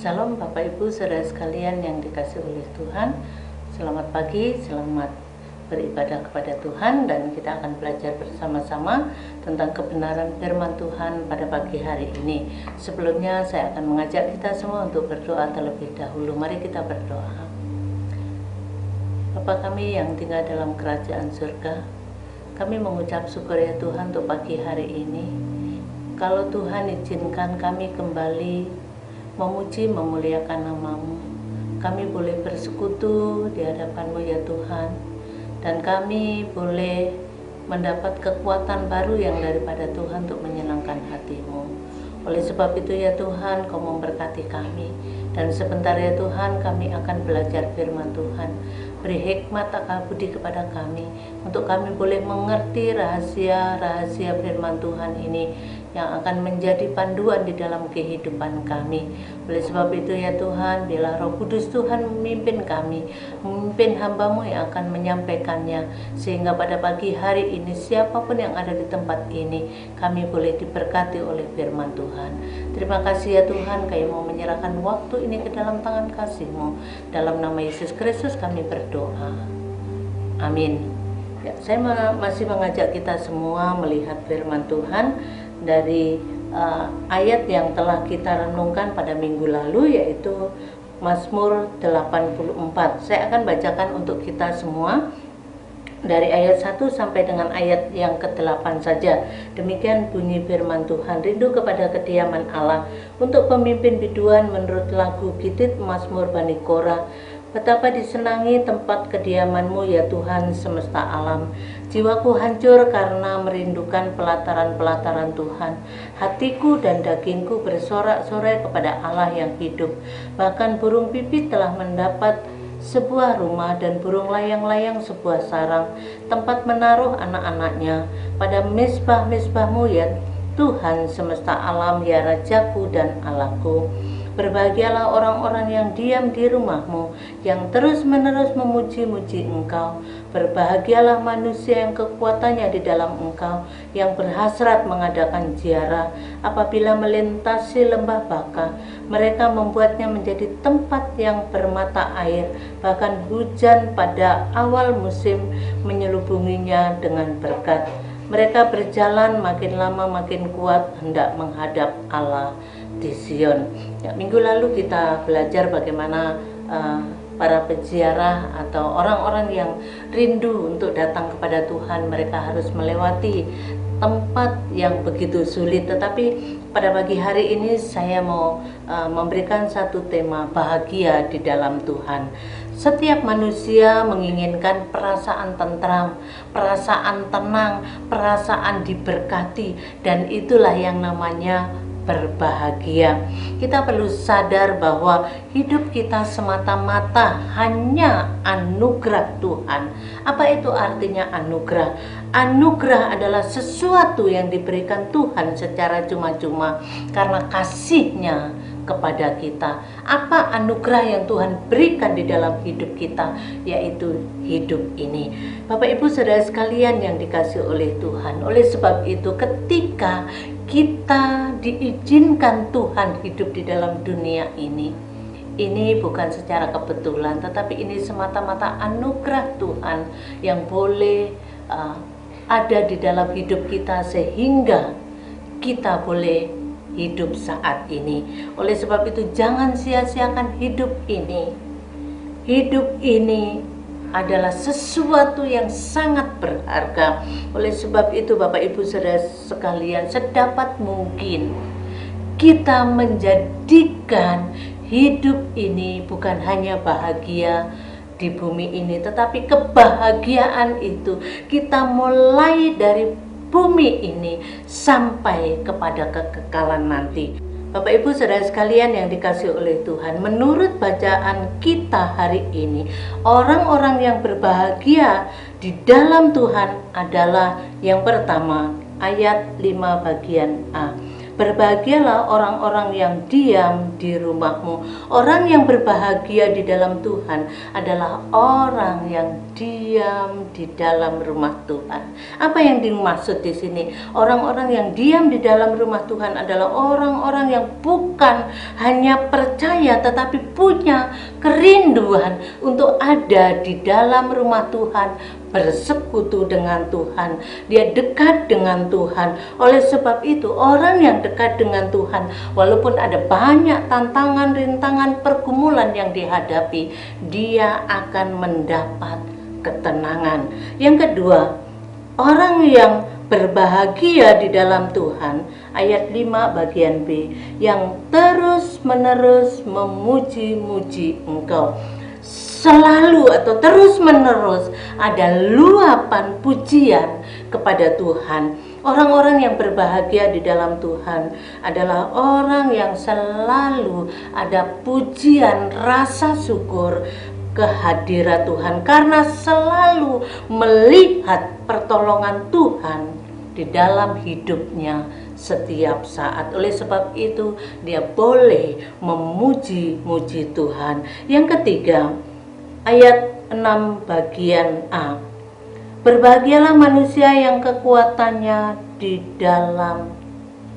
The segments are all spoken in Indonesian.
Shalom Bapak Ibu Saudara sekalian yang dikasihi oleh Tuhan. Selamat pagi, selamat beribadah kepada Tuhan, dan kita akan belajar bersama-sama tentang kebenaran firman Tuhan pada pagi hari ini. Sebelumnya saya akan mengajak kita semua untuk berdoa terlebih dahulu. Mari kita berdoa. Bapa kami yang tinggal dalam kerajaan surga, kami mengucap syukur ya Tuhan untuk pagi hari ini. Kalau Tuhan izinkan kami kembali memuji memuliakan nama-Mu, kami boleh bersekutu di hadapan-Mu ya Tuhan, dan kami boleh mendapat kekuatan baru yang daripada Tuhan untuk menyenangkan hati-Mu. Oleh sebab itu ya Tuhan, Kau memberkati kami, dan sebentar ya Tuhan kami akan belajar firman Tuhan. Beri hikmat akal budi kepada kami, untuk kami boleh mengerti rahasia-rahasia firman Tuhan ini yang akan menjadi panduan di dalam kehidupan kami. Oleh sebab itu ya Tuhan, biarlah Roh Kudus Tuhan memimpin kami, memimpin hamba-Mu yang akan menyampaikannya, sehingga pada pagi hari ini siapapun yang ada di tempat ini, kami boleh diberkati oleh firman Tuhan. Terima kasih ya Tuhan, kami mau menyerahkan waktu ini ke dalam tangan kasih-Mu. Dalam nama Yesus Kristus kami berdoa. Amin. Ya, saya masih mengajak kita semua melihat firman Tuhan dari ayat yang telah kita renungkan pada minggu lalu, yaitu Mazmur 84. Saya akan bacakan untuk kita semua dari ayat 1 sampai dengan ayat yang ke-8 saja. Demikian bunyi firman Tuhan. Rindu kepada kediaman Allah, untuk pemimpin biduan menurut lagu Gitit Mazmur Bani Korah. Betapa disenangi tempat kediaman-Mu ya Tuhan semesta alam. Jiwaku hancur karena merindukan pelataran-pelataran Tuhan. Hatiku dan dagingku bersorak-sorai kepada Allah yang hidup. Bahkan burung pipit telah mendapat sebuah rumah, dan burung layang-layang sebuah sarang, tempat menaruh anak-anaknya. Pada misbah-misbah-Mu ya Tuhan semesta alam, ya Rajaku dan Allahku. Berbahagialah orang-orang yang diam di rumah-Mu, yang terus-menerus memuji-muji Engkau. Berbahagialah manusia yang kekuatannya di dalam Engkau, yang berhasrat mengadakan ziarah. Apabila melintasi lembah Baka, mereka membuatnya menjadi tempat yang bermata air. Bahkan hujan pada awal musim menyelubunginya dengan berkat. Mereka berjalan makin lama makin kuat, hendak menghadap Allah di Sion. Ya, minggu lalu kita belajar bagaimana para peziarah atau orang-orang yang rindu untuk datang kepada Tuhan, mereka harus melewati tempat yang begitu sulit. Tetapi pada pagi hari ini saya mau memberikan satu tema, bahagia di dalam Tuhan. Setiap manusia menginginkan perasaan tentram, perasaan tenang, perasaan diberkati, dan itulah yang namanya berbahagia. Kita perlu sadar bahwa hidup kita semata-mata hanya anugerah Tuhan. Apa itu artinya anugerah? Anugerah adalah sesuatu yang diberikan Tuhan secara cuma-cuma karena kasih-Nya kepada kita. Apa anugerah yang Tuhan berikan di dalam hidup kita? Yaitu hidup ini. Bapak Ibu Saudara sekalian yang dikasihi oleh Tuhan, oleh sebab itu ketika kita diizinkan Tuhan hidup di dalam dunia ini bukan secara kebetulan, tetapi ini semata-mata anugerah Tuhan yang boleh ada di dalam hidup kita, sehingga kita boleh hidup saat ini. Oleh sebab itu jangan sia-siakan hidup ini. Hidup ini adalah sesuatu yang sangat berharga. Oleh sebab itu Bapak Ibu Saudara sekalian, sedapat mungkin kita menjadikan hidup ini bukan hanya bahagia di bumi ini, tetapi kebahagiaan itu kita mulai dari bumi ini sampai kepada kekekalan nanti. Bapak Ibu Saudara sekalian yang dikasihi oleh Tuhan, menurut bacaan kita hari ini, orang-orang yang berbahagia di dalam Tuhan adalah yang pertama, ayat 5 bagian A. Berbahagialah orang-orang yang diam di rumahmu. Orang yang berbahagia di dalam Tuhan adalah orang yang diam di dalam rumah Tuhan. Apa yang dimaksud di sini? Orang-orang yang diam di dalam rumah Tuhan adalah orang-orang yang bukan hanya percaya tetapi punya kerinduan untuk ada di dalam rumah Tuhan, bersekutu dengan Tuhan. Dia dekat dengan Tuhan. Oleh sebab itu, orang yang dekat dengan Tuhan, walaupun ada banyak tantangan, rintangan, pergumulan yang dihadapi, dia akan mendapat ketenangan. Yang kedua, orang yang berbahagia di dalam Tuhan, ayat 5 bagian B, yang terus-menerus memuji-muji Engkau. Selalu atau terus-menerus ada luapan pujian kepada Tuhan. Orang-orang yang berbahagia di dalam Tuhan adalah orang yang selalu ada pujian, rasa syukur kehadiran Tuhan, karena selalu melihat pertolongan Tuhan di dalam hidupnya setiap saat. Oleh sebab itu dia boleh memuji-muji Tuhan. Yang ketiga, ayat 6 bagian A. Berbahagialah manusia yang kekuatannya di dalam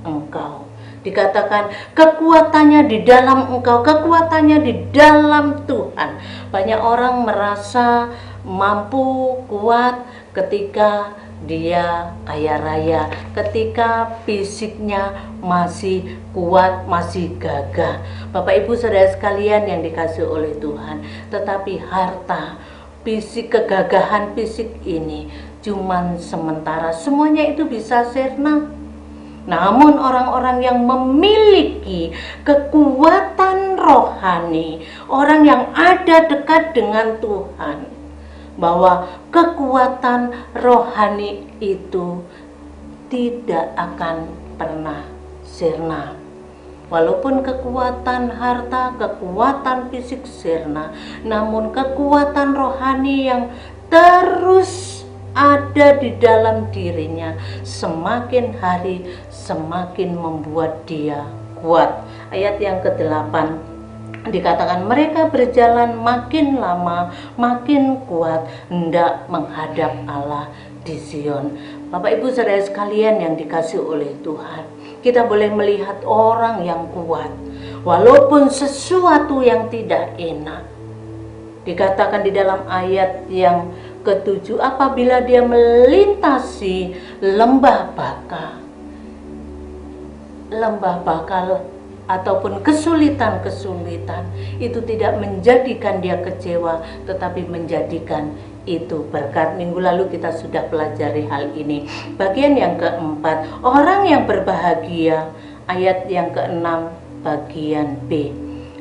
Engkau. Dikatakan kekuatannya di dalam Engkau, kekuatannya di dalam Tuhan. Banyak orang merasa mampu, kuat ketika dia kaya raya, ketika fisiknya masih kuat, masih gagah. Bapak Ibu Saudara sekalian yang dikasihi oleh Tuhan, tetapi harta, fisik, kegagahan fisik ini cuman sementara, semuanya itu bisa sirna. Namun orang-orang yang memiliki kekuatan rohani, orang yang ada dekat dengan Tuhan, bahwa kekuatan rohani itu tidak akan pernah sirna. Walaupun kekuatan harta, kekuatan fisik sirna, namun kekuatan rohani yang terus ada di dalam dirinya semakin hari semakin membuat dia kuat. Ayat yang ke-8 dikatakan mereka berjalan makin lama makin kuat hendak menghadap Allah di Sion. Bapak Ibu Saudara sekalian yang dikasihi oleh Tuhan, kita boleh melihat orang yang kuat walaupun sesuatu yang tidak enak. Dikatakan di dalam ayat yang ke-7, apabila dia melintasi lembah bakal ataupun kesulitan-kesulitan, itu tidak menjadikan dia kecewa, tetapi menjadikan itu berkat. Minggu lalu kita sudah pelajari hal ini. Bagian yang keempat, orang yang berbahagia, ayat yang ke-6 bagian B,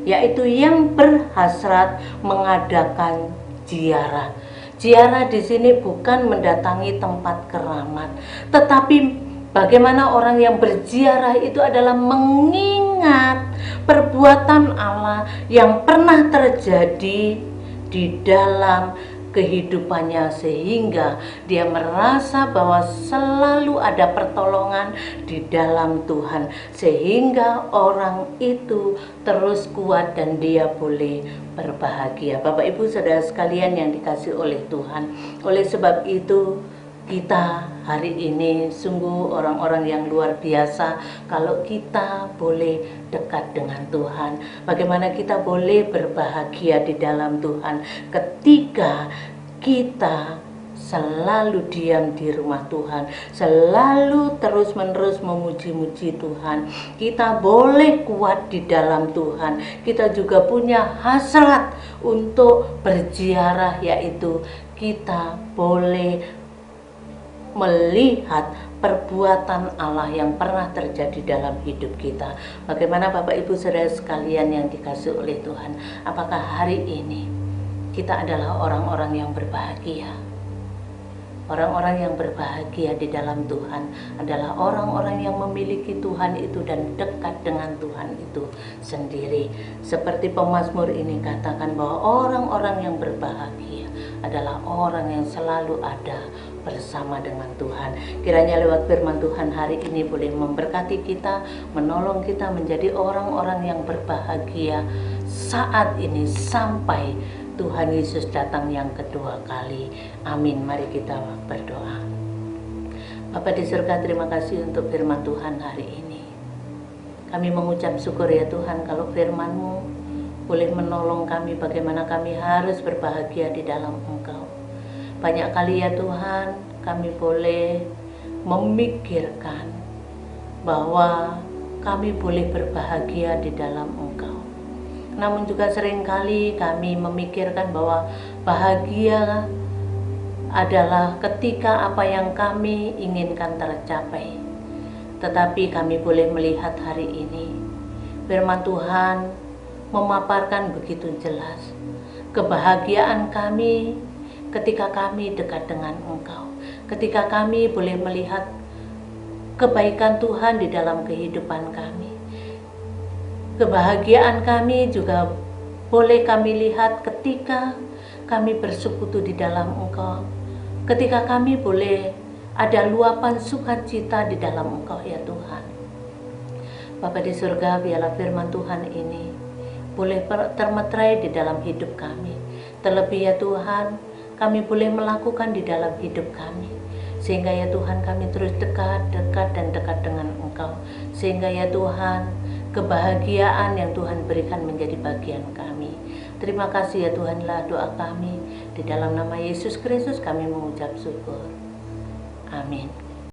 yaitu yang berhasrat mengadakan ziarah. Ziarah di sini bukan mendatangi tempat keramat, tetapi bagaimana orang yang berziarah itu adalah mengingat perbuatan Allah yang pernah terjadi di dalam kehidupannya, sehingga dia merasa bahwa selalu ada pertolongan di dalam Tuhan, sehingga orang itu terus kuat dan dia boleh berbahagia. Bapak Ibu Saudara sekalian yang dikasihi oleh Tuhan, oleh sebab itu kita hari ini sungguh orang-orang yang luar biasa kalau kita boleh dekat dengan Tuhan. Bagaimana kita boleh berbahagia di dalam Tuhan ketika kita selalu diam di rumah Tuhan, selalu terus-menerus memuji-muji Tuhan. Kita boleh kuat di dalam Tuhan. Kita juga punya hasrat untuk berziarah, yaitu kita boleh melihat perbuatan Allah yang pernah terjadi dalam hidup kita. Bagaimana Bapak Ibu Saudara sekalian yang dikasihi oleh Tuhan, apakah hari ini kita adalah orang-orang yang berbahagia? Orang-orang yang berbahagia di dalam Tuhan adalah orang-orang yang memiliki Tuhan itu dan dekat dengan Tuhan itu sendiri. Seperti pemazmur ini katakan bahwa orang-orang yang berbahagia adalah orang yang selalu ada bersama dengan Tuhan. Kiranya lewat firman Tuhan hari ini boleh memberkati kita, menolong kita menjadi orang-orang yang berbahagia saat ini sampai Tuhan Yesus datang yang kedua kali. Amin. Mari kita berdoa. Bapa di surga, terima kasih untuk firman Tuhan hari ini. Kami mengucap syukur ya Tuhan kalau firman-Mu boleh menolong kami bagaimana kami harus berbahagia di dalam Engkau. Banyak kali ya Tuhan kami boleh memikirkan bahwa kami boleh berbahagia di dalam Engkau. Namun juga seringkali kami memikirkan bahwa bahagia adalah ketika apa yang kami inginkan tercapai. Tetapi kami boleh melihat hari ini firman Tuhan memaparkan begitu jelas kebahagiaan kami ketika kami dekat dengan Engkau, ketika kami boleh melihat kebaikan Tuhan di dalam kehidupan kami. Kebahagiaan kami juga boleh kami lihat ketika kami bersekutu di dalam Engkau, ketika kami boleh ada luapan sukacita di dalam Engkau ya Tuhan. Bapa di surga, biarlah firman Tuhan ini boleh termeterai di dalam hidup kami. Terlebih ya Tuhan, kami boleh melakukan di dalam hidup kami. Sehingga ya Tuhan kami terus dekat dengan Engkau. Sehingga ya Tuhan, kebahagiaan yang Tuhan berikan menjadi bagian kami. Terima kasih ya Tuhanlah doa kami. Di dalam nama Yesus Kristus kami mengucap syukur. Amin.